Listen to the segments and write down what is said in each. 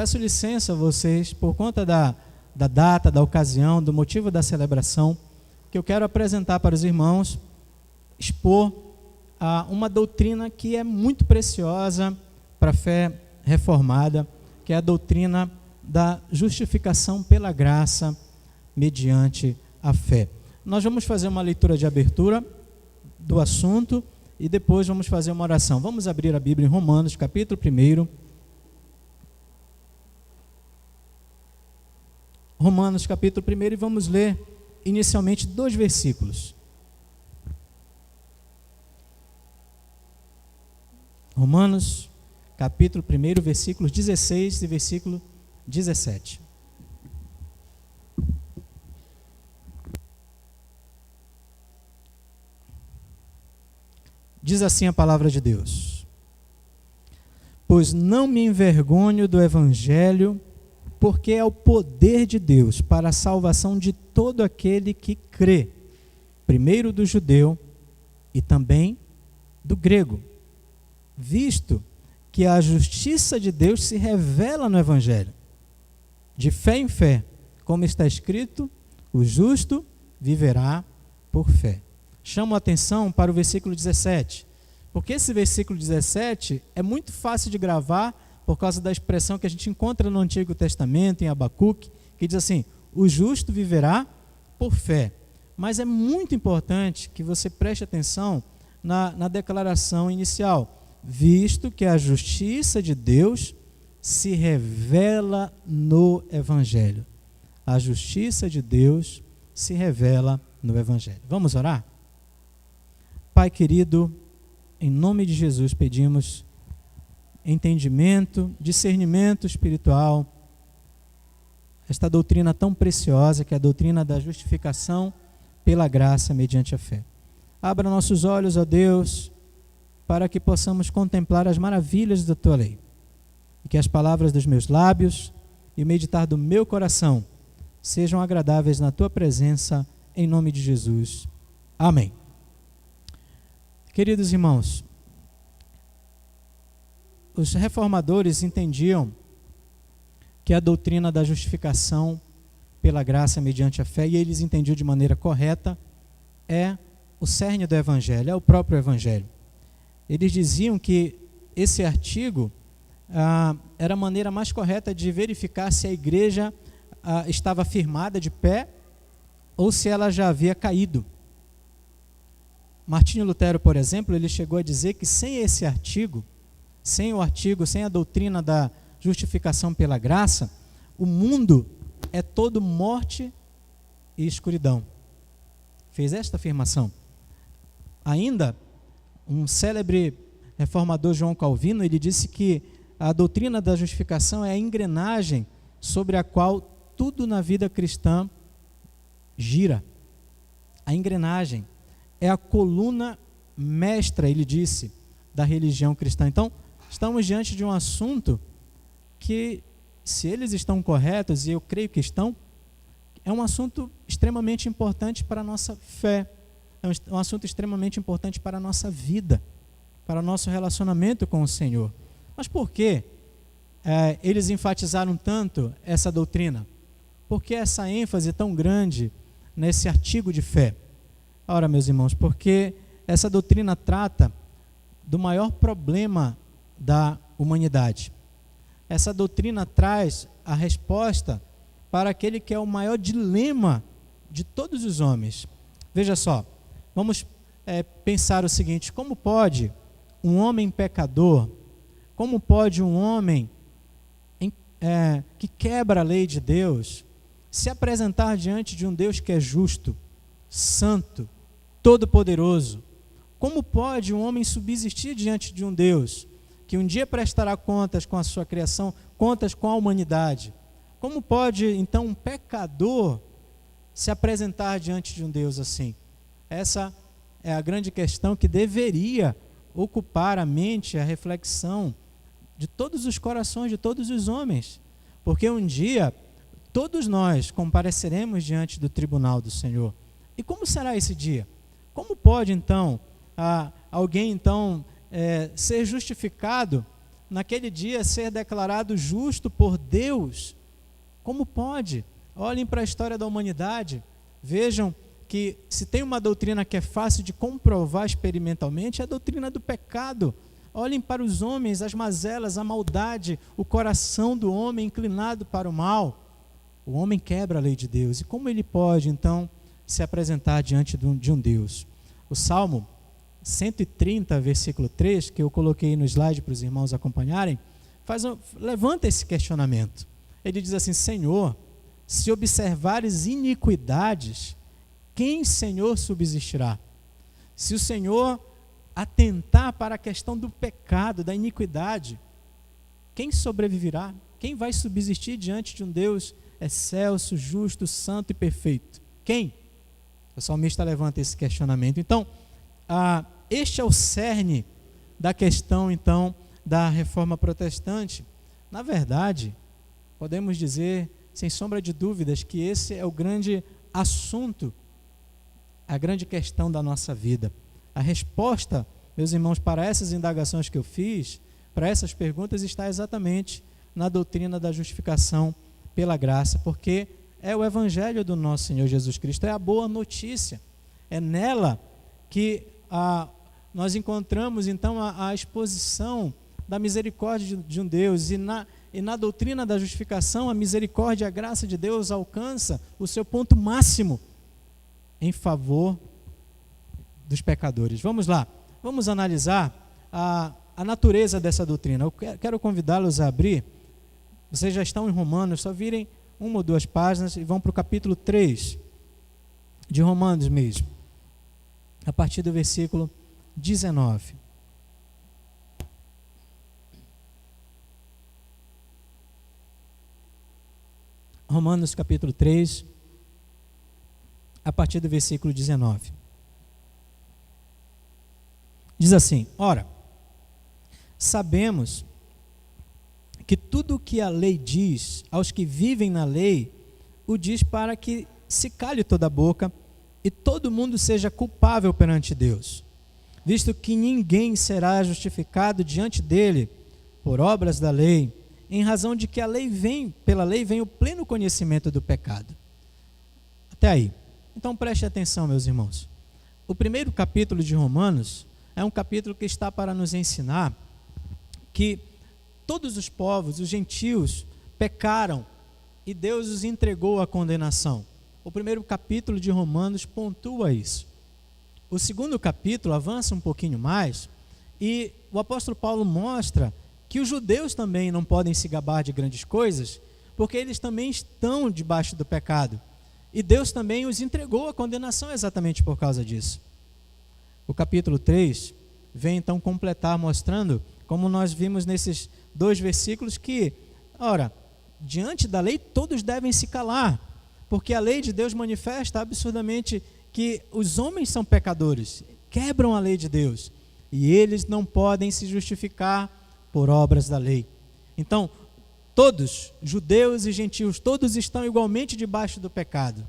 peço licença a vocês, por conta da data, da ocasião, do motivo da celebração, que eu quero apresentar para os irmãos, expor uma doutrina que é muito preciosa para a fé reformada, que é a doutrina da justificação pela graça mediante a fé. Nós vamos fazer uma leitura de abertura do assunto e depois vamos fazer uma oração. Vamos abrir a Bíblia em Romanos, capítulo 1. Romanos, capítulo 1, e vamos ler inicialmente 2 versículos. Romanos, capítulo 1, versículos 16 e versículo 17. Diz assim a palavra de Deus: pois não me envergonho do evangelho, porque é o poder de Deus para a salvação de todo aquele que crê, primeiro do judeu e também do grego, visto que a justiça de Deus se revela no evangelho, de fé em fé, como está escrito, o justo viverá por fé. Chamo a atenção para o versículo 17, porque esse versículo 17 é muito fácil de gravar por causa da expressão que a gente encontra no Antigo Testamento, em Abacuque, que diz assim: o justo viverá por fé. Mas é muito importante que você preste atenção na declaração inicial, visto que a justiça de Deus se revela no Evangelho. A justiça de Deus se revela no Evangelho. Vamos orar? Pai querido, em nome de Jesus pedimos entendimento, discernimento espiritual, esta doutrina tão preciosa que é a doutrina da justificação pela graça mediante a fé. Abra nossos olhos, ó Deus, para que possamos contemplar as maravilhas da Tua lei, e que as palavras dos meus lábios e o meditar do meu coração sejam agradáveis na Tua presença, em nome de Jesus. Amém. Queridos irmãos, os reformadores entendiam que a doutrina da justificação pela graça mediante a fé, e eles entendiam de maneira correta, é o cerne do Evangelho, é o próprio Evangelho. Eles diziam que esse artigo era a maneira mais correta de verificar se a igreja estava firmada de pé ou se ela já havia caído. Martinho Lutero, por exemplo, ele chegou a dizer que sem esse artigo, sem a doutrina da justificação pela graça, o mundo é todo morte e escuridão. Fez esta afirmação. Ainda, um célebre reformador, João Calvino, ele disse que a doutrina da justificação é a engrenagem sobre a qual tudo na vida cristã gira. A engrenagem é a coluna mestra, ele disse, da religião cristã. Então, estamos diante de um assunto que, se eles estão corretos, e eu creio que estão, é um assunto extremamente importante para a nossa fé, é um assunto extremamente importante para a nossa vida, para o nosso relacionamento com o Senhor. Mas por que eles enfatizaram tanto essa doutrina? Por que essa ênfase tão grande nesse artigo de fé? Ora, meus irmãos, porque essa doutrina trata do maior problema da humanidade. Essa doutrina traz a resposta para aquele que é o maior dilema de todos os homens. Veja só, vamos pensar o seguinte: como pode um homem pecador, como pode um homem que quebra a lei de Deus, se apresentar diante de um Deus que é justo, santo, todo-poderoso? Como pode um homem subsistir diante de um Deus que um dia prestará contas com a sua criação, contas com a humanidade? Como pode, então, um pecador se apresentar diante de um Deus assim? Essa é a grande questão que deveria ocupar a mente, a reflexão de todos os corações, de todos os homens. Porque um dia, todos nós compareceremos diante do tribunal do Senhor. E como será esse dia? Como pode, então, alguém, então, ser justificado naquele dia ser declarado justo por Deus. Como pode? Olhem para a história da humanidade, vejam que se tem uma doutrina que é fácil de comprovar experimentalmente, é a doutrina do pecado. Olhem para os homens, as mazelas, a maldade, o coração do homem inclinado para o mal. O homem quebra a lei de Deus. E como ele pode, então, se apresentar diante de um Deus? O Salmo 130, versículo 3, que eu coloquei no slide para os irmãos acompanharem, levanta esse questionamento. Ele diz assim: Senhor, se observares iniquidades, quem, Senhor, subsistirá? Se o Senhor atentar para a questão do pecado, da iniquidade, quem sobreviverá? Quem vai subsistir diante de um Deus excelso, justo, santo e perfeito? Quem? O salmista levanta esse questionamento. Então, este é o cerne da questão, então, da reforma protestante. Na verdade, podemos dizer, sem sombra de dúvidas, que esse é o grande assunto, a grande questão da nossa vida. A resposta, meus irmãos, para essas indagações que eu fiz, para essas perguntas, está exatamente na doutrina da justificação pela graça, porque é o evangelho do nosso Senhor Jesus Cristo, é a boa notícia. É nela que nós encontramos, então, a exposição da misericórdia de um Deus, e na doutrina da justificação, a misericórdia e a graça de Deus alcança o seu ponto máximo em favor dos pecadores. Vamos lá, vamos analisar a natureza dessa doutrina. Eu quero convidá-los a abrir, vocês já estão em Romanos, só virem uma ou duas páginas e vão para o capítulo 3 de Romanos mesmo, a partir do versículo 19. Romanos capítulo 3, a partir do versículo 19. Diz assim: ora, sabemos que tudo o que a lei diz aos que vivem na lei, o diz para que se cale toda a boca e todo mundo seja culpável perante Deus, visto que ninguém será justificado diante dele por obras da lei, em razão de que pela lei vem o pleno conhecimento do pecado. Até aí. Então preste atenção, meus irmãos. O primeiro capítulo de Romanos é um capítulo que está para nos ensinar que todos os povos, os gentios, pecaram e Deus os entregou à condenação. O primeiro capítulo de Romanos pontua isso. O segundo capítulo avança um pouquinho mais e o apóstolo Paulo mostra que os judeus também não podem se gabar de grandes coisas, porque eles também estão debaixo do pecado. E Deus também os entregou à condenação exatamente por causa disso. O capítulo 3 vem então completar, mostrando, como nós vimos nesses 2 versículos, que, ora, diante da lei todos devem se calar, porque a lei de Deus manifesta absurdamente que os homens são pecadores, quebram a lei de Deus, e eles não podem se justificar por obras da lei. Então, todos, judeus e gentios, todos estão igualmente debaixo do pecado.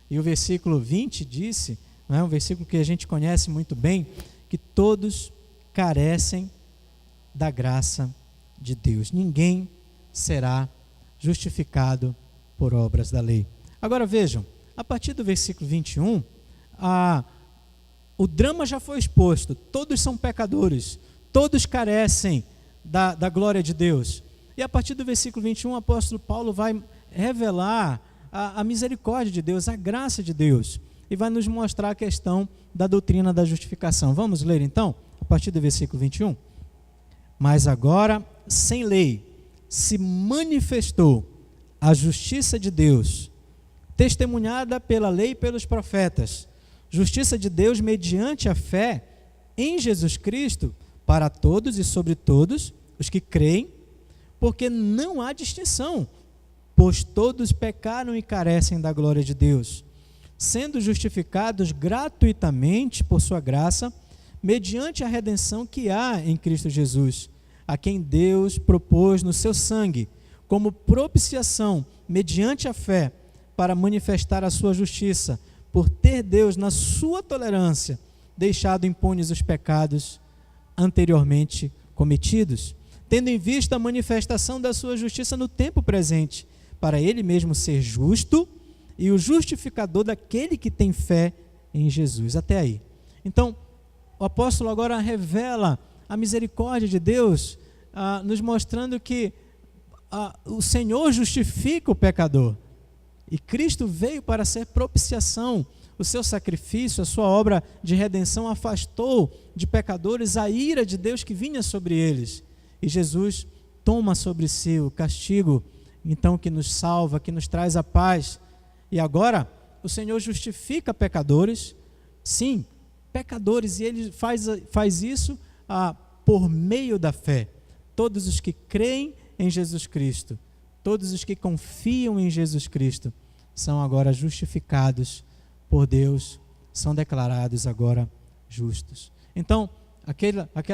E o versículo 20 disse, não é um versículo que a gente conhece muito bem, que todos carecem da graça de Deus. Ninguém será justificado por obras da lei. Agora vejam, a partir do versículo 21, o drama já foi exposto. Todos são pecadores, todos carecem da glória de Deus. E a partir do versículo 21, o apóstolo Paulo vai revelar a misericórdia de Deus, a graça de Deus, e vai nos mostrar a questão da doutrina da justificação. Vamos ler então, a partir do versículo 21. Mas agora, sem lei, se manifestou a justiça de Deus, testemunhada pela lei e pelos profetas, justiça de Deus mediante a fé em Jesus Cristo, para todos e sobre todos os que creem, porque não há distinção, pois todos pecaram e carecem da glória de Deus, sendo justificados gratuitamente por sua graça, mediante a redenção que há em Cristo Jesus, a quem Deus propôs no seu sangue, como propiciação, mediante a fé, para manifestar a sua justiça, por ter Deus, na sua tolerância, deixado impunes os pecados anteriormente cometidos, tendo em vista a manifestação da sua justiça no tempo presente, para ele mesmo ser justo e o justificador daquele que tem fé em Jesus. Até aí. Então, o apóstolo agora revela a misericórdia de Deus, nos mostrando que o Senhor justifica o pecador. E Cristo veio para ser propiciação. O seu sacrifício, a sua obra de redenção afastou de pecadores a ira de Deus que vinha sobre eles. E Jesus toma sobre si o castigo, então, que nos salva, que nos traz a paz. E agora, o Senhor justifica pecadores, sim, pecadores, e Ele faz isso por meio da fé. Todos os que creem em Jesus Cristo, todos os que confiam em Jesus Cristo, são agora justificados por Deus, são declarados agora justos. Então,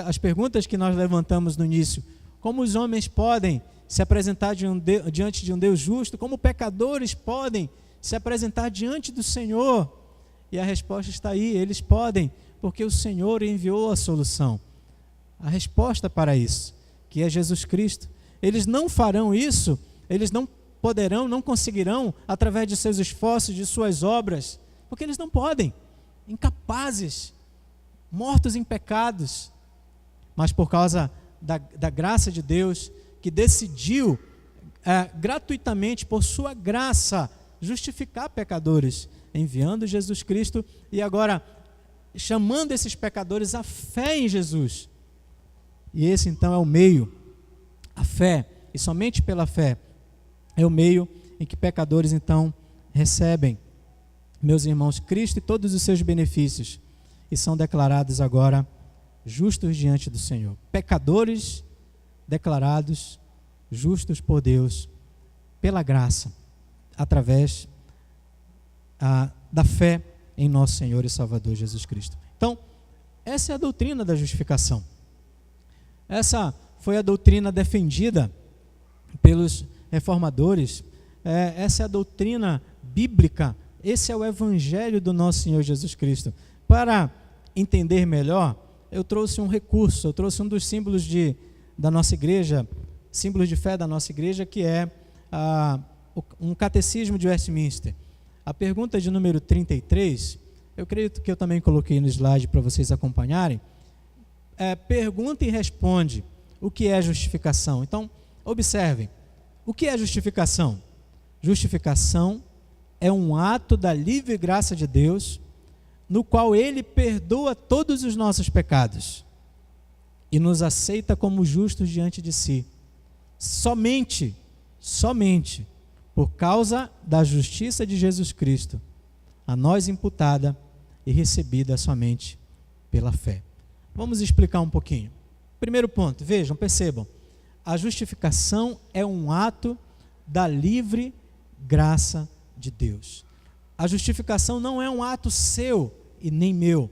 as perguntas que nós levantamos no início: como os homens podem se apresentar diante de um Deus justo? Como pecadores podem se apresentar diante do Senhor? E a resposta está aí: eles podem, porque o Senhor enviou a solução, a resposta para isso, que é Jesus Cristo. Eles não farão isso, eles não poderão, não conseguirão, através de seus esforços, de suas obras, porque eles não podem, incapazes, mortos em pecados, mas por causa da graça de Deus, que decidiu gratuitamente, por sua graça, justificar pecadores, enviando Jesus Cristo e agora chamando esses pecadores à fé em Jesus. E esse então é o meio, a fé, e somente pela fé é o meio em que pecadores então recebem, meus irmãos, Cristo e todos os seus benefícios, e são declarados agora justos diante do Senhor. Pecadores declarados justos por Deus, pela graça, através da fé em nosso Senhor e Salvador Jesus Cristo. Então, essa é a doutrina da justificação. Essa foi a doutrina defendida pelos reformadores. Essa é a doutrina bíblica. Esse é o evangelho do nosso Senhor Jesus Cristo. Para entender melhor, eu trouxe um recurso, eu trouxe um dos símbolos da nossa igreja, símbolos de fé da nossa igreja, que é um catecismo de Westminster. A pergunta de número 33, eu creio que eu também coloquei no slide para vocês acompanharem, pergunta e responde o que é justificação. Então, observem, o que é justificação? Justificação é um ato da livre graça de Deus, no qual Ele perdoa todos os nossos pecados e nos aceita como justos diante de si, somente por causa da justiça de Jesus Cristo, a nós imputada e recebida somente pela fé. Vamos explicar um pouquinho. Primeiro ponto, vejam, percebam, a justificação é um ato da livre graça de Deus. A justificação não é um ato seu e nem meu.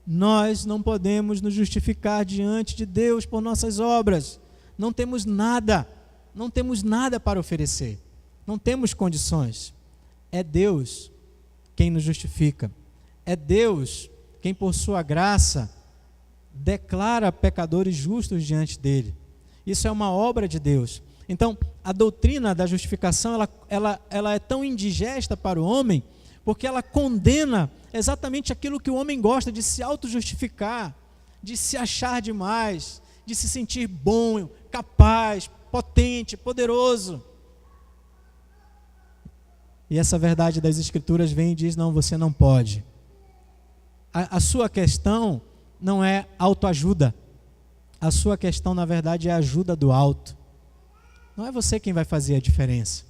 Nós não podemos nos justificar diante de Deus por nossas obras. Não temos nada para oferecer. Não temos condições. É Deus quem nos justifica. É Deus quem, por sua graça, declara pecadores justos diante dele. Isso é uma obra de Deus. Então, a doutrina da justificação, ela é tão indigesta para o homem, porque ela condena exatamente aquilo que o homem gosta, de se auto-justificar, de se achar demais, de se sentir bom, capaz, potente, poderoso. E essa verdade das Escrituras vem e diz: não, você não pode. A sua questão não é autoajuda. A sua questão, na verdade, é a ajuda do alto. Não é você quem vai fazer a diferença.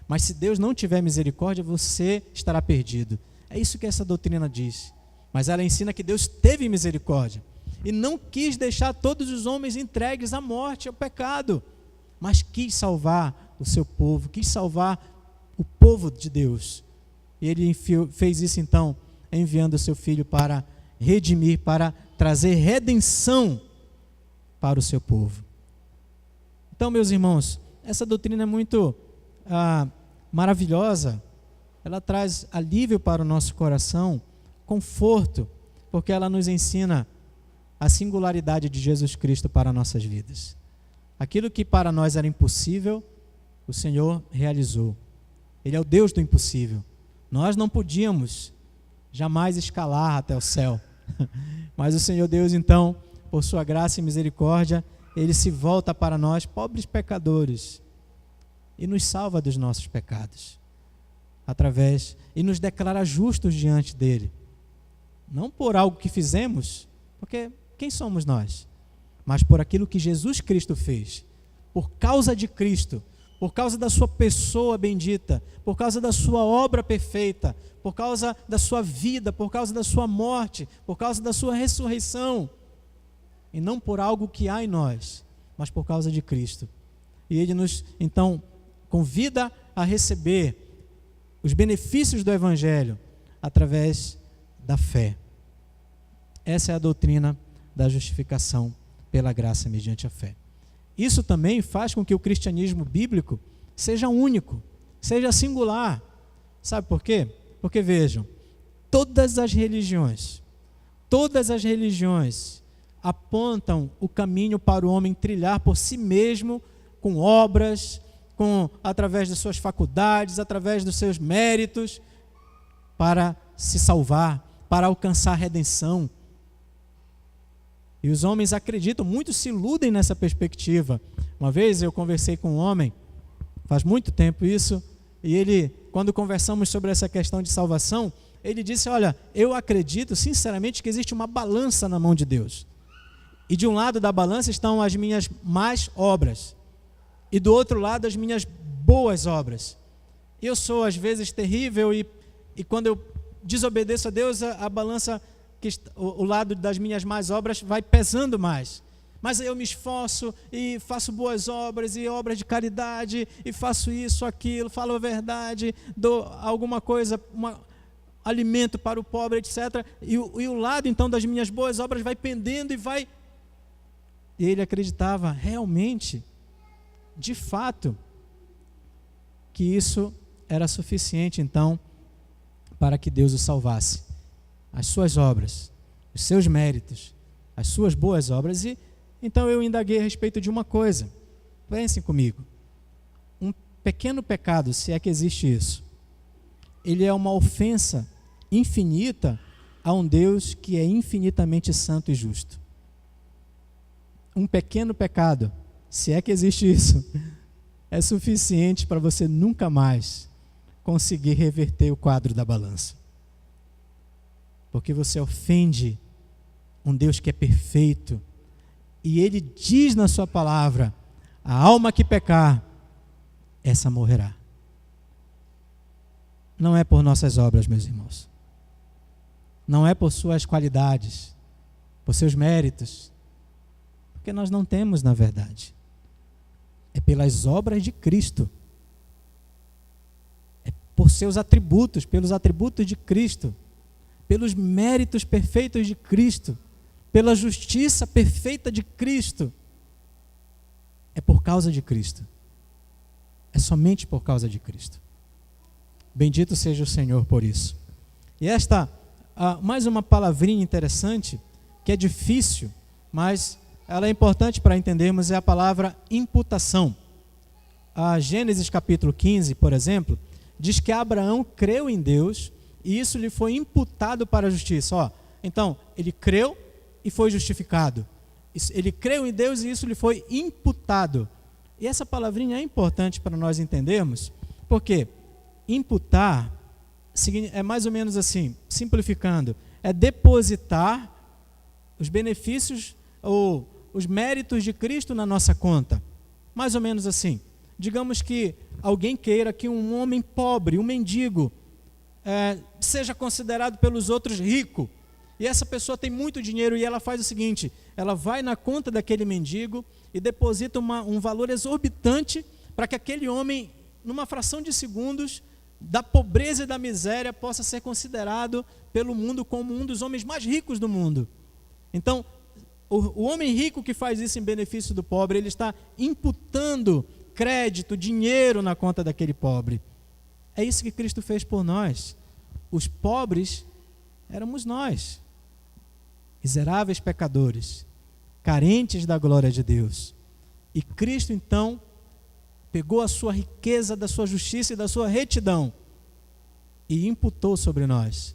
Mas se Deus não tiver misericórdia, você estará perdido. É isso que essa doutrina diz. Mas ela ensina que Deus teve misericórdia e não quis deixar todos os homens entregues à morte, ao pecado, mas quis salvar o seu povo, quis salvar o povo de Deus. E Ele fez isso então, enviando o seu Filho para redimir, para trazer redenção para o seu povo. Então, meus irmãos, essa doutrina é muito maravilhosa. Ela traz alívio para o nosso coração, conforto, porque ela nos ensina a singularidade de Jesus Cristo para nossas vidas. Aquilo que para nós era impossível, o Senhor realizou. Ele é o Deus do impossível. Nós não podíamos jamais escalar até o céu. Mas o Senhor Deus, então, por sua graça e misericórdia, Ele se volta para nós, pobres pecadores, e nos salva dos nossos pecados, e nos declara justos diante dEle. Não por algo que fizemos, porque quem somos nós? Mas por aquilo que Jesus Cristo fez. Por causa de Cristo, por causa da sua pessoa bendita, por causa da sua obra perfeita, por causa da sua vida, por causa da sua morte, por causa da sua ressurreição. E não por algo que há em nós, mas por causa de Cristo. E Ele nos, então, convida a receber os benefícios do Evangelho através da fé. Essa é a doutrina da justificação pela graça mediante a fé. Isso também faz com que o cristianismo bíblico seja único, seja singular. Sabe por quê? Porque vejam, todas as religiões apontam o caminho para o homem trilhar por si mesmo, com obras, através de suas faculdades, através dos seus méritos, para se salvar, para alcançar a redenção. E os homens acreditam, muitos se iludem nessa perspectiva. Uma vez eu conversei com um homem, faz muito tempo isso, e ele, quando conversamos sobre essa questão de salvação, ele disse, olha, eu acredito sinceramente que existe uma balança na mão de Deus. E de um lado da balança estão as minhas más obras, e do outro lado as minhas boas obras. Eu sou às vezes terrível, e quando eu desobedeço a Deus, a balança, o lado das minhas más obras vai pesando mais. Mas eu me esforço e faço boas obras e obras de caridade e faço isso, aquilo, falo a verdade, dou alguma coisa, alimento para o pobre, etc. E o lado então das minhas boas obras vai pendendo e ele acreditava realmente, de fato, que isso era suficiente então para que Deus o salvasse. As suas obras, os seus méritos, as suas boas obras. E então eu indaguei a respeito de uma coisa. Pensem comigo. Um pequeno pecado, se é que existe isso, ele é uma ofensa infinita a um Deus que é infinitamente santo e justo. Um pequeno pecado, se é que existe isso, é suficiente para você nunca mais conseguir reverter o quadro da balança. Porque você ofende um Deus que é perfeito, e Ele diz na sua palavra, a alma que pecar, essa morrerá. Não é por nossas obras, meus irmãos. Não é por suas qualidades, por seus méritos, porque nós não temos, na verdade. É pelas obras de Cristo. É por seus atributos, pelos atributos de Cristo, pelos méritos perfeitos de Cristo, pela justiça perfeita de Cristo. É por causa de Cristo. É somente por causa de Cristo. Bendito seja o Senhor por isso. E esta, mais uma palavrinha interessante, que é difícil, mas ela é importante para entendermos, é a palavra imputação. A Gênesis capítulo 15, por exemplo, diz que Abraão creu em Deus, e isso lhe foi imputado para a justiça. Então, ele creu e foi justificado. Ele creu em Deus e isso lhe foi imputado. E essa palavrinha é importante para nós entendermos, porque imputar é mais ou menos assim, simplificando, é depositar os benefícios ou os méritos de Cristo na nossa conta. Mais ou menos assim. Digamos que alguém queira que um homem pobre, um mendigo, seja considerado pelos outros rico, e essa pessoa tem muito dinheiro, e ela faz o seguinte, ela vai na conta daquele mendigo e deposita um valor exorbitante para que aquele homem, numa fração de segundos, da pobreza e da miséria, possa ser considerado pelo mundo como um dos homens mais ricos do mundo. Então, o homem rico que faz isso em benefício do pobre, ele está imputando crédito, dinheiro na conta daquele pobre. É isso que Cristo fez por nós. Os pobres éramos nós, miseráveis pecadores, carentes da glória de Deus. E Cristo, então, pegou a sua riqueza da sua justiça e da sua retidão e imputou sobre nós.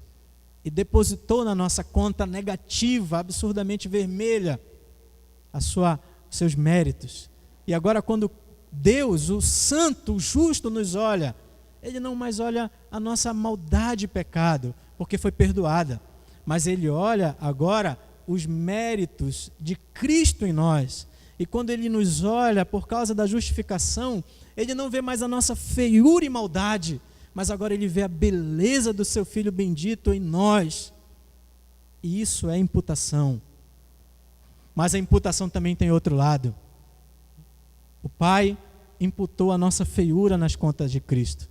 E depositou na nossa conta negativa, absurdamente vermelha, os seus méritos. E agora, quando Deus, o santo, o justo, nos olha, Ele não mais olha a nossa maldade e pecado, porque foi perdoada, mas Ele olha agora os méritos de Cristo em nós. E quando Ele nos olha por causa da justificação, Ele não vê mais a nossa feiura e maldade, mas agora Ele vê a beleza do Seu Filho bendito em nós. E isso é imputação. Mas a imputação também tem outro lado. O Pai imputou a nossa feiura nas contas de Cristo.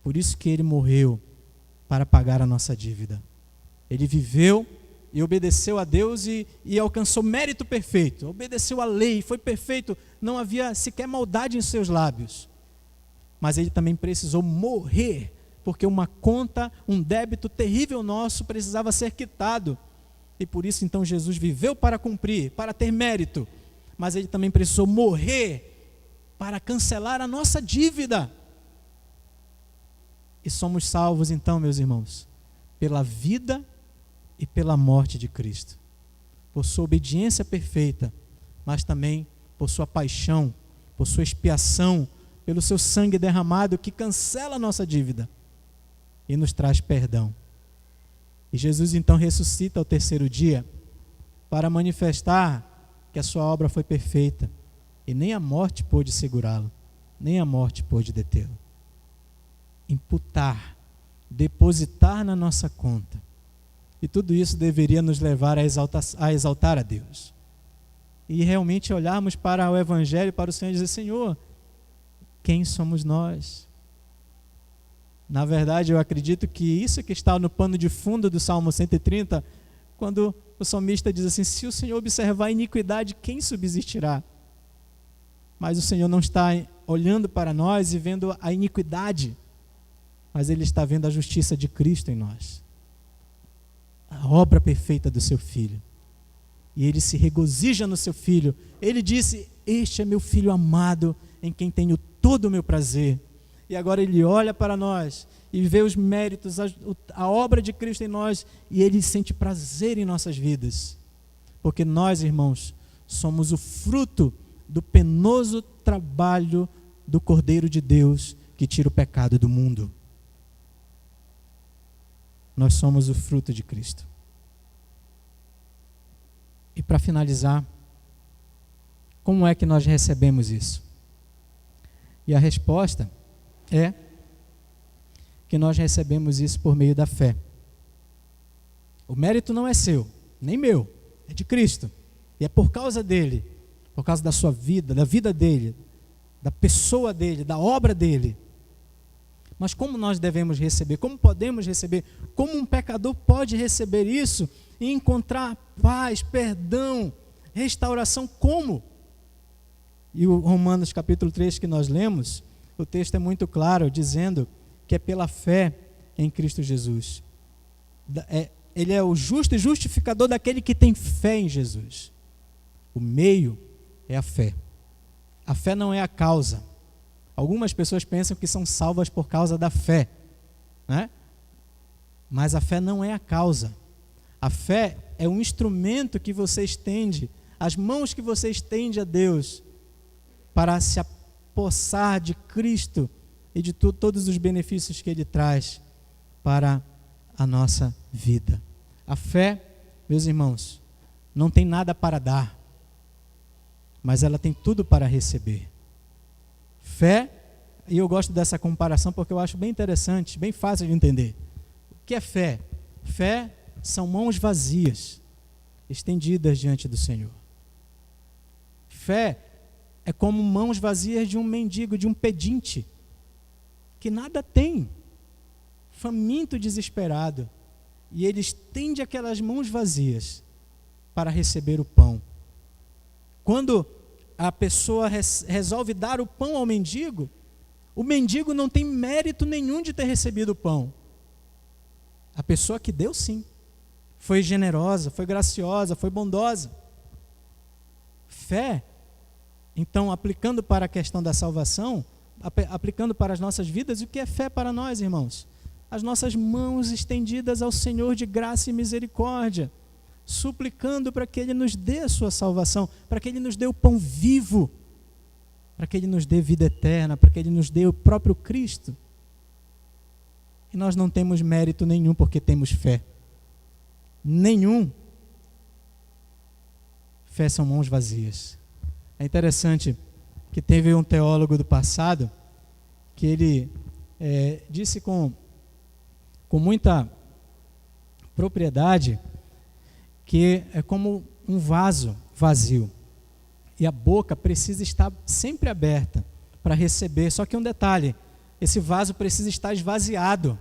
Por isso que Ele morreu, para pagar a nossa dívida. Ele viveu e obedeceu a Deus e alcançou mérito perfeito. Obedeceu à lei, foi perfeito, não havia sequer maldade em seus lábios. Mas Ele também precisou morrer, porque uma conta, um débito terrível nosso precisava ser quitado. E por isso então Jesus viveu para cumprir, para ter mérito. Mas Ele também precisou morrer para cancelar a nossa dívida. E somos salvos então, meus irmãos, pela vida e pela morte de Cristo. Por sua obediência perfeita, mas também por sua paixão, por sua expiação, pelo seu sangue derramado que cancela a nossa dívida e nos traz perdão. E Jesus então ressuscita ao terceiro dia para manifestar que a sua obra foi perfeita e nem a morte pôde segurá-lo, nem a morte pôde detê-lo. Imputar, depositar na nossa conta. E tudo isso deveria nos levar a exaltar a Deus. E realmente olharmos para o Evangelho, para o Senhor e dizer: Senhor, quem somos nós? Na verdade, eu acredito que isso que está no pano de fundo do Salmo 130, quando o salmista diz assim: se o Senhor observar a iniquidade, quem subsistirá? Mas o Senhor não está olhando para nós e vendo a iniquidade, mas Ele está vendo a justiça de Cristo em nós, a obra perfeita do seu Filho. E Ele se regozija no seu Filho. Ele disse: este é meu Filho amado, em quem tenho todo o meu prazer. E agora Ele olha para nós e vê os méritos, a obra de Cristo em nós, e Ele sente prazer em nossas vidas. Porque nós, irmãos, somos o fruto do penoso trabalho do Cordeiro de Deus que tira o pecado do mundo. Nós somos o fruto de Cristo. E para finalizar, como é que nós recebemos isso? E a resposta é que nós recebemos isso por meio da fé. O mérito não é seu, nem meu, é de Cristo. E é por causa dele, por causa da sua vida, da vida dele, da pessoa dele, da obra dele. Mas como nós devemos receber? Como podemos receber? Como um pecador pode receber isso e encontrar paz, perdão, restauração? Como? E o Romanos capítulo 3 que nós lemos, o texto é muito claro, dizendo que é pela fé em Cristo Jesus. Ele é o justo e justificador daquele que tem fé em Jesus. O meio é a fé. A fé não é a causa. Algumas pessoas pensam que são salvas por causa da fé, né? Mas a fé não é a causa. A fé é um instrumento que você estende, as mãos que você estende a Deus para se apossar de Cristo e de todos os benefícios que Ele traz para a nossa vida. A fé, meus irmãos, não tem nada para dar, mas ela tem tudo para receber. Fé, e eu gosto dessa comparação porque eu acho bem interessante, bem fácil de entender. O que é fé? Fé são mãos vazias, estendidas diante do Senhor. Fé é como mãos vazias de um mendigo, de um pedinte, que nada tem, faminto, desesperado, e ele estende aquelas mãos vazias para receber o pão. Quando a pessoa resolve dar o pão ao mendigo, o mendigo não tem mérito nenhum de ter recebido o pão. A pessoa que deu, sim, foi generosa, foi graciosa, foi bondosa. Fé Então, aplicando para a questão da salvação, aplicando para as nossas vidas, o que é fé para nós, irmãos? As nossas mãos estendidas ao Senhor de graça e misericórdia, suplicando para que Ele nos dê a sua salvação, para que Ele nos dê o pão vivo, para que Ele nos dê vida eterna, para que Ele nos dê o próprio Cristo. E nós não temos mérito nenhum porque temos fé. Nenhum. Fé são mãos vazias. É interessante que teve um teólogo do passado que ele disse com muita propriedade que é como um vaso vazio e a boca precisa estar sempre aberta para receber. Só que um detalhe, esse vaso precisa estar esvaziado.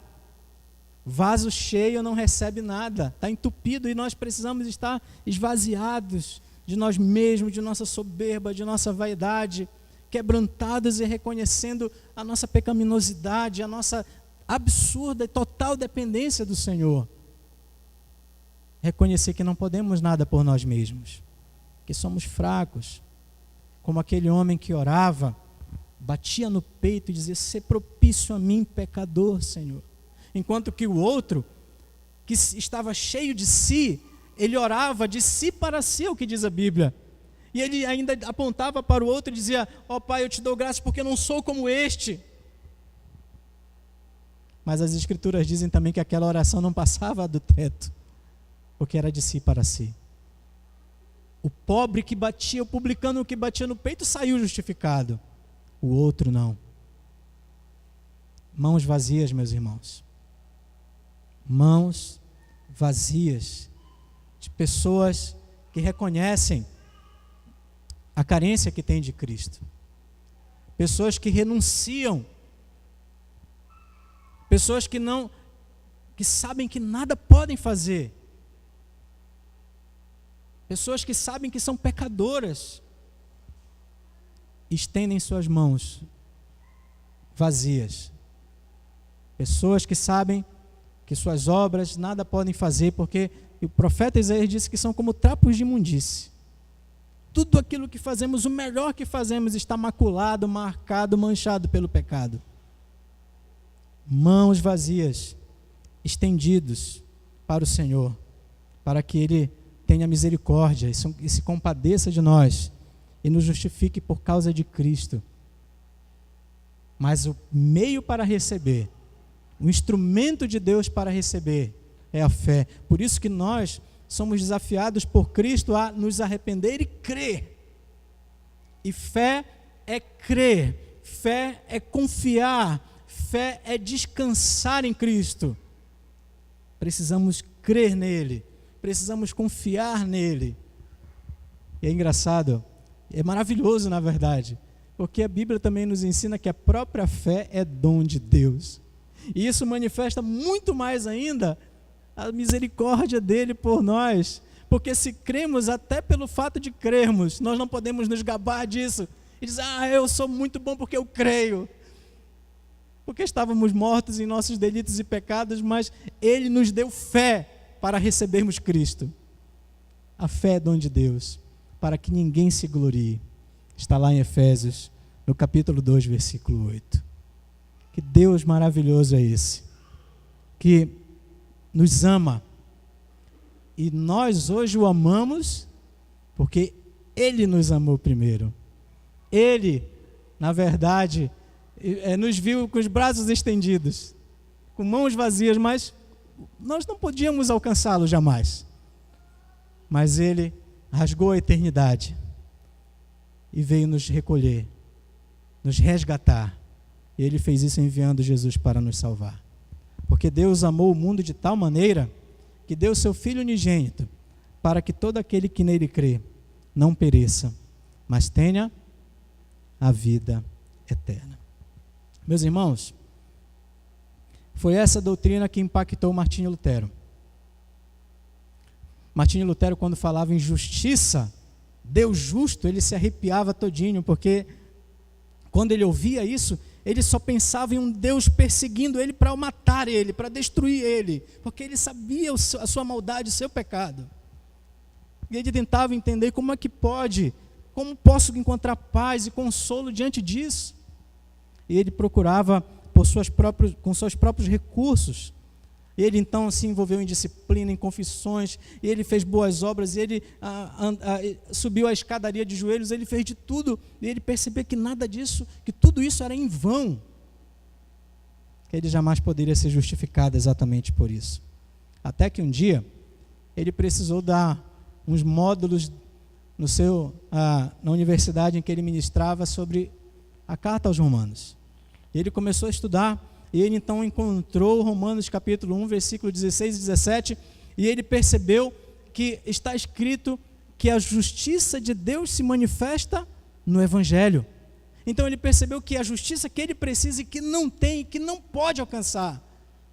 Vaso cheio não recebe nada, está entupido, e nós precisamos estar esvaziados de nós mesmos, de nossa soberba, de nossa vaidade, quebrantados e reconhecendo a nossa pecaminosidade, a nossa absurda e total dependência do Senhor. Reconhecer que não podemos nada por nós mesmos, que somos fracos, como aquele homem que orava, batia no peito e dizia: "Sê propício a mim, pecador, Senhor". Enquanto que o outro, que estava cheio de si, ele orava de si para si, é o que diz a Bíblia. E ele ainda apontava para o outro e dizia: "Ó Pai, eu te dou graças porque eu não sou como este". Mas as Escrituras dizem também que aquela oração não passava do teto, porque era de si para si. O pobre que batia, o publicano que batia no peito saiu justificado. O outro não. Mãos vazias, meus irmãos. Mãos vazias de pessoas que reconhecem a carência que tem de Cristo. Pessoas que renunciam. Pessoas que sabem que nada podem fazer. Pessoas que sabem que são pecadoras. Estendem suas mãos vazias. Pessoas que sabem que suas obras nada podem fazer, porque o profeta Isaías disse que são como trapos de imundície. Tudo aquilo que fazemos, o melhor que fazemos, está maculado, marcado, manchado pelo pecado. Mãos vazias, estendidos para o Senhor, para que Ele tenha misericórdia e se compadeça de nós e nos justifique por causa de Cristo. Mas o meio para receber, o instrumento de Deus para receber é a fé. Por isso que nós somos desafiados por Cristo a nos arrepender e crer. E fé é crer, fé é confiar, fé é descansar em Cristo. Precisamos crer nele, precisamos confiar nele. E é engraçado, é maravilhoso na verdade, porque a Bíblia também nos ensina que a própria fé é dom de Deus. E isso manifesta muito mais ainda a misericórdia dele por nós, porque se cremos até pelo fato de crermos, nós não podemos nos gabar disso e dizer: eu sou muito bom porque eu creio, porque estávamos mortos em nossos delitos e pecados, mas ele nos deu fé para recebermos Cristo. A fé é dom de Deus, para que ninguém se glorie. Está lá em Efésios, no capítulo 2, versículo 8. Que Deus maravilhoso é esse, que nos ama, e nós hoje o amamos, porque Ele nos amou primeiro. Ele, na verdade, nos viu com os braços estendidos, com mãos vazias, mas nós não podíamos alcançá-lo jamais. Mas Ele rasgou a eternidade e veio nos recolher, nos resgatar. E Ele fez isso enviando Jesus para nos salvar. Porque Deus amou o mundo de tal maneira que deu o seu Filho unigênito, para que todo aquele que nele crê não pereça, mas tenha a vida eterna. Meus irmãos, foi essa doutrina que impactou Martinho Lutero. Martinho Lutero, quando falava em justiça, Deus justo, ele se arrepiava todinho, porque quando ele ouvia isso, ele só pensava em um Deus perseguindo ele para matar ele, para destruir ele, porque ele sabia a sua maldade, o seu pecado. E ele tentava entender como é que pode Como posso encontrar paz e consolo diante disso? E ele procurava com seus próprios recursos. Ele então se envolveu em disciplina, em confissões, e ele fez boas obras, e ele subiu a escadaria de joelhos, ele fez de tudo, e ele percebeu que nada disso, que tudo isso era em vão, que ele jamais poderia ser justificado exatamente por isso. Até que um dia, ele precisou dar uns módulos na universidade em que ele ministrava sobre a carta aos Romanos. E ele começou a estudar, e ele então encontrou Romanos capítulo 1, versículo 16 e 17, e ele percebeu que está escrito que a justiça de Deus se manifesta no Evangelho. Então ele percebeu que a justiça que ele precisa e que não tem, e que não pode alcançar,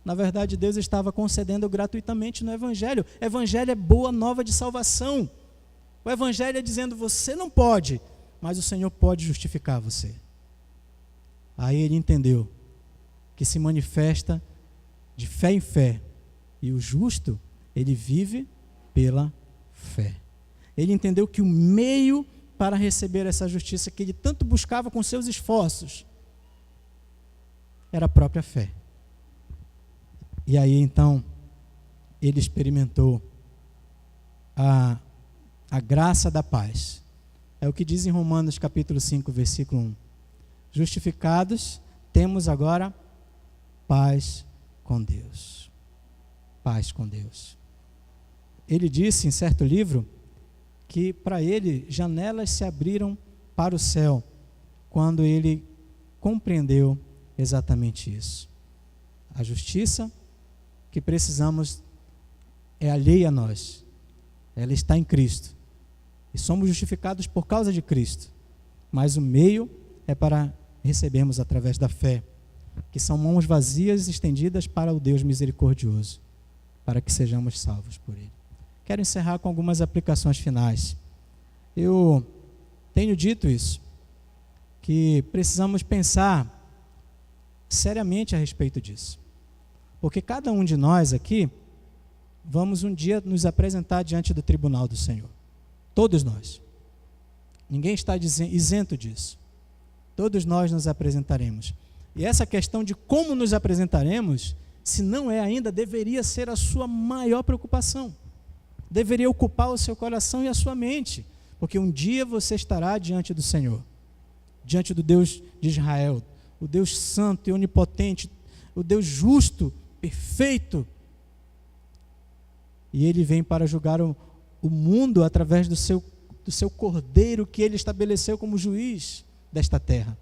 na verdade Deus estava concedendo gratuitamente no Evangelho. O Evangelho é boa nova de salvação. O Evangelho é dizendo, você não pode, mas o Senhor pode justificar você. Aí ele entendeu que se manifesta de fé em fé, e o justo, ele vive pela fé. Ele entendeu que o meio para receber essa justiça que ele tanto buscava com seus esforços era a própria fé. E aí então ele experimentou a graça da paz. É o que diz em Romanos capítulo 5, versículo 1. Justificados, temos agora paz com Deus. Paz com Deus. Ele disse em certo livro que para ele janelas se abriram para o céu quando ele compreendeu exatamente isso. A justiça que precisamos é alheia a nós. Ela está em Cristo. E somos justificados por causa de Cristo. Mas o meio é para recebermos através da fé, que são mãos vazias estendidas para o Deus misericordioso, para que sejamos salvos por Ele. Quero encerrar com algumas aplicações finais. Eu tenho dito isso, que precisamos pensar seriamente a respeito disso. Porque cada um de nós aqui, vamos um dia nos apresentar diante do tribunal do Senhor. Todos nós. Ninguém está isento disso. Todos nós nos apresentaremos. E essa questão de como nos apresentaremos, se não é ainda, deveria ser a sua maior preocupação. Deveria ocupar o seu coração e a sua mente. Porque um dia você estará diante do Senhor. Diante do Deus de Israel. O Deus santo e onipotente. O Deus justo, perfeito. E Ele vem para julgar o mundo através do seu Cordeiro que Ele estabeleceu como juiz desta terra.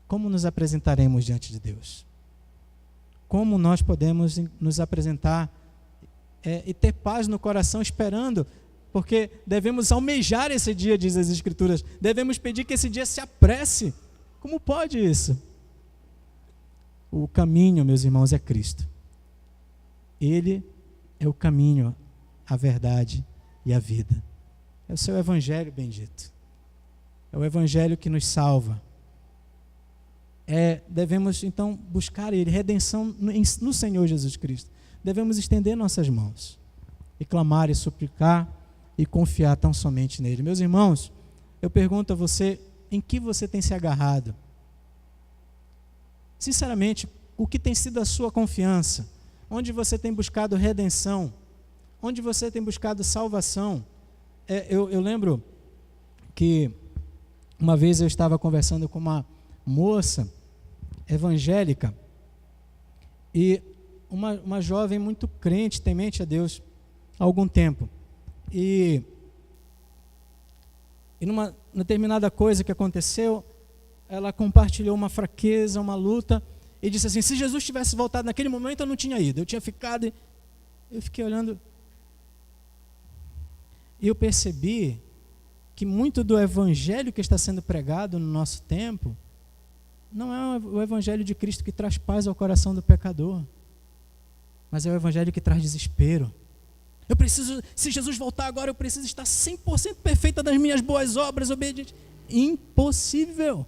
Como nos apresentaremos diante de Deus? Como nós podemos nos apresentar e ter paz no coração esperando? Porque devemos almejar esse dia, diz as Escrituras. Devemos pedir que esse dia se apresse. Como pode isso? O caminho, meus irmãos, é Cristo. Ele é o caminho, a verdade e a vida. É o seu Evangelho bendito. É o Evangelho que nos salva. Devemos então buscar Ele, redenção no Senhor Jesus Cristo. Devemos estender nossas mãos e clamar e suplicar e confiar tão somente nele. Meus irmãos, eu pergunto a você, em que você tem se agarrado? Sinceramente, o que tem sido a sua confiança? Onde você tem buscado redenção? Onde você tem buscado salvação? Eu lembro que uma vez eu estava conversando com uma moça evangélica e uma jovem muito crente, temente a Deus há algum tempo. E numa determinada coisa que aconteceu, ela compartilhou uma fraqueza, uma luta, e disse assim, se Jesus tivesse voltado naquele momento eu não tinha ido, eu tinha ficado. Eu fiquei olhando e eu percebi que muito do evangelho que está sendo pregado no nosso tempo não é o evangelho de Cristo que traz paz ao coração do pecador, mas é o evangelho que traz desespero. Eu preciso, se Jesus voltar agora, eu preciso estar 100% perfeita das minhas boas obras, obediente. Impossível.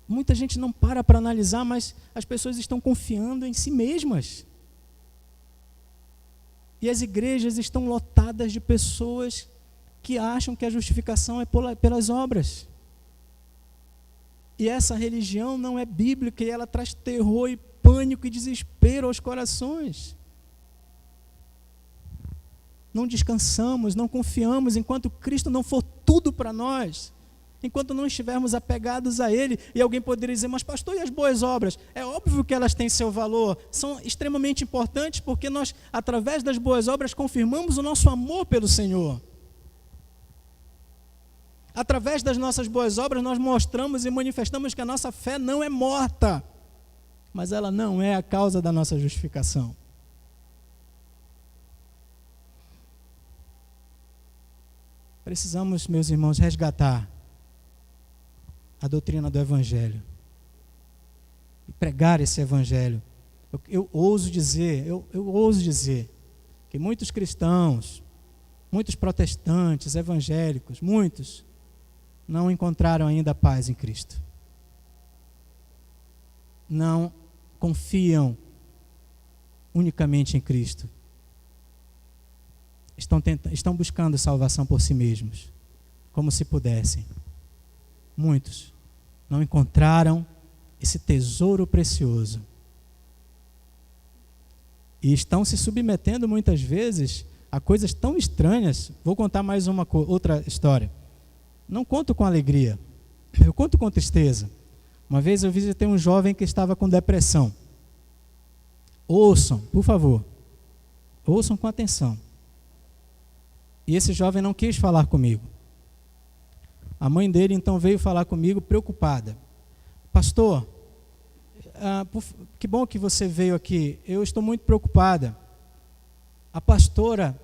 Muita gente não para analisar, mas as pessoas estão confiando em si mesmas. E as igrejas estão lotadas de pessoas que acham que a justificação é pelas obras. E essa religião não é bíblica e ela traz terror e pânico e desespero aos corações. Não descansamos, não confiamos enquanto Cristo não for tudo para nós. Enquanto não estivermos apegados a Ele. E alguém poderia dizer, mas pastor, e as boas obras? É óbvio que elas têm seu valor, são extremamente importantes, porque nós, através das boas obras, confirmamos o nosso amor pelo Senhor. Através das nossas boas obras, nós mostramos e manifestamos que a nossa fé não é morta, mas ela não é a causa da nossa justificação. Precisamos, meus irmãos, resgatar a doutrina do Evangelho e pregar esse Evangelho. Eu ouso dizer que muitos cristãos, muitos protestantes, evangélicos, muitos não encontraram ainda a paz em Cristo. Não confiam unicamente em Cristo. Estão buscando salvação por si mesmos, como se pudessem. Muitos não encontraram esse tesouro precioso. E estão se submetendo muitas vezes a coisas tão estranhas. Vou contar mais outra história. Não conto com alegria, eu conto com tristeza. Uma vez eu visitei um jovem que estava com depressão. Ouçam, por favor. Ouçam com atenção. E esse jovem não quis falar comigo. A mãe dele então veio falar comigo preocupada. Pastor, que bom que você veio aqui. Eu estou muito preocupada. A pastora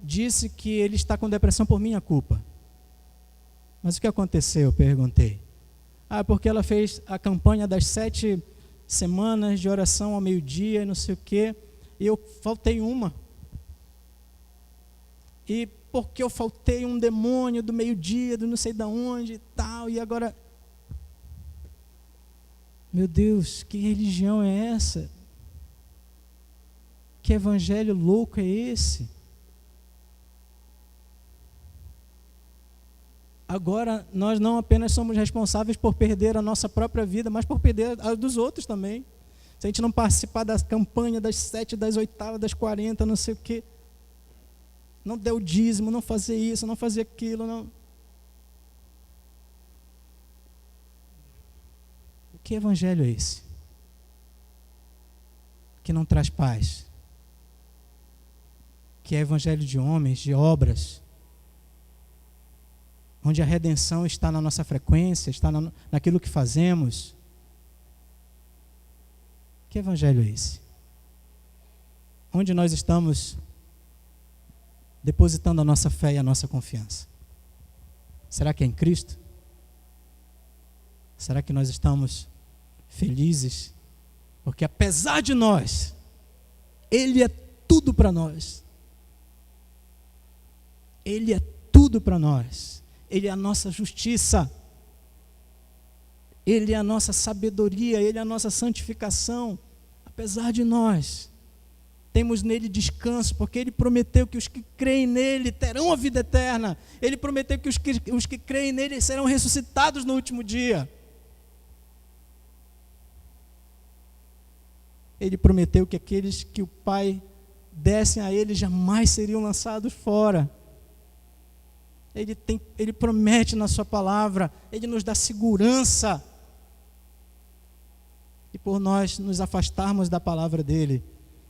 disse que ele está com depressão por minha culpa. Mas o que aconteceu? Eu perguntei. Porque ela fez a campanha das 7 semanas de oração ao meio-dia e não sei o quê. E eu faltei uma. E porque eu faltei um demônio do meio-dia, do não sei de onde e tal, e agora... Meu Deus, que religião é essa? Que evangelho louco é esse? Agora, nós não apenas somos responsáveis por perder a nossa própria vida, mas por perder a dos outros também. Se a gente não participar da campanha das 7, das 8, das 40, não sei o quê, não der o dízimo, não fazer isso, não fazer aquilo, não. Que evangelho é esse? Que não traz paz. Que é evangelho de homens, de obras, onde a redenção está na nossa frequência, está naquilo que fazemos. Que evangelho é esse? Onde nós estamos depositando a nossa fé e a nossa confiança? Será que é em Cristo? Será que nós estamos felizes? Porque apesar de nós, Ele é tudo para nós. Ele é tudo para nós. Ele é a nossa justiça. Ele é a nossa sabedoria. Ele é a nossa santificação. Apesar de nós, temos nele descanso, porque Ele prometeu que os que creem nele terão a vida eterna. Ele prometeu que os que creem nele serão ressuscitados no último dia. Ele prometeu que aqueles que o Pai dessem a Ele jamais seriam lançados fora. Ele promete na sua palavra, Ele nos dá segurança. E por nós nos afastarmos da palavra dEle,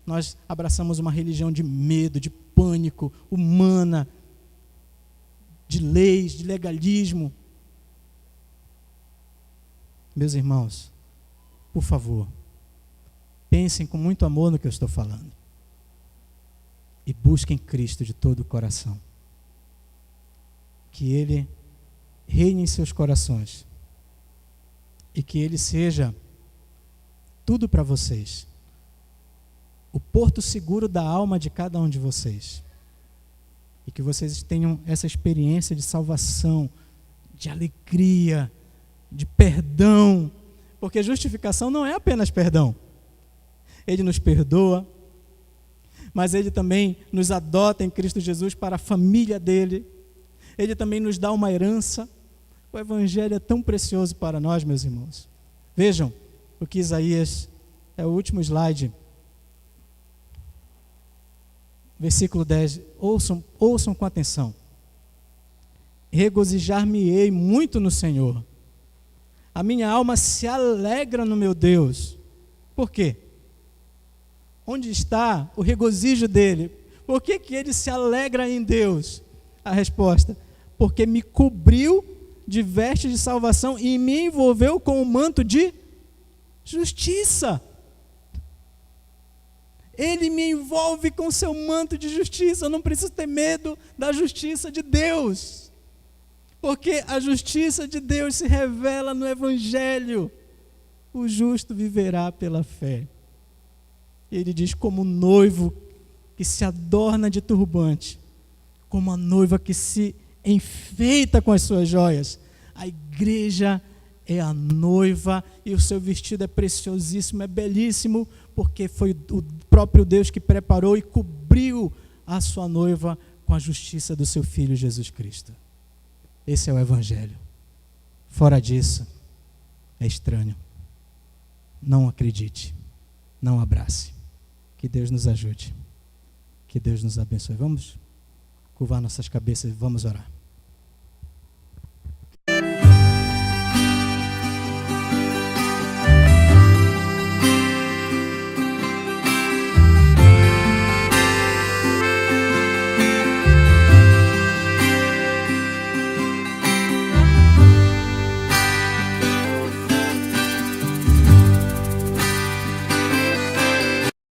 nós abraçamos uma religião de medo, de pânico, humana, de leis, de legalismo. Meus irmãos, por favor, pensem com muito amor no que eu estou falando. E busquem Cristo de todo o coração. Que Ele reine em seus corações. E que Ele seja tudo para vocês. O porto seguro da alma de cada um de vocês. E que vocês tenham essa experiência de salvação, de alegria, de perdão. Porque justificação não é apenas perdão. Ele nos perdoa, mas Ele também nos adota em Cristo Jesus para a família dEle. Ele também nos dá uma herança. O Evangelho é tão precioso para nós, meus irmãos. Vejam o que Isaías, é o último slide, versículo 10, ouçam com atenção. Regozijar-me-ei muito no Senhor. A minha alma se alegra no meu Deus. Por quê? Onde está o regozijo dele? Por que ele se alegra em Deus? A resposta: porque me cobriu de vestes de salvação e me envolveu com o manto de justiça. Ele me envolve com seu manto de justiça. Eu não preciso ter medo da justiça de Deus, porque a justiça de Deus se revela no Evangelho. O justo viverá pela fé. Ele diz: como um noivo que se adorna de turbante, como a noiva que se enfeita com as suas joias. A igreja é a noiva e o seu vestido é preciosíssimo, é belíssimo, porque foi o próprio Deus que preparou e cobriu a sua noiva com a justiça do seu Filho Jesus Cristo. Esse é o Evangelho. Fora disso, é estranho. Não acredite, não abrace. Que Deus nos ajude, que Deus nos abençoe. Vamos curvar nossas cabeças e vamos orar.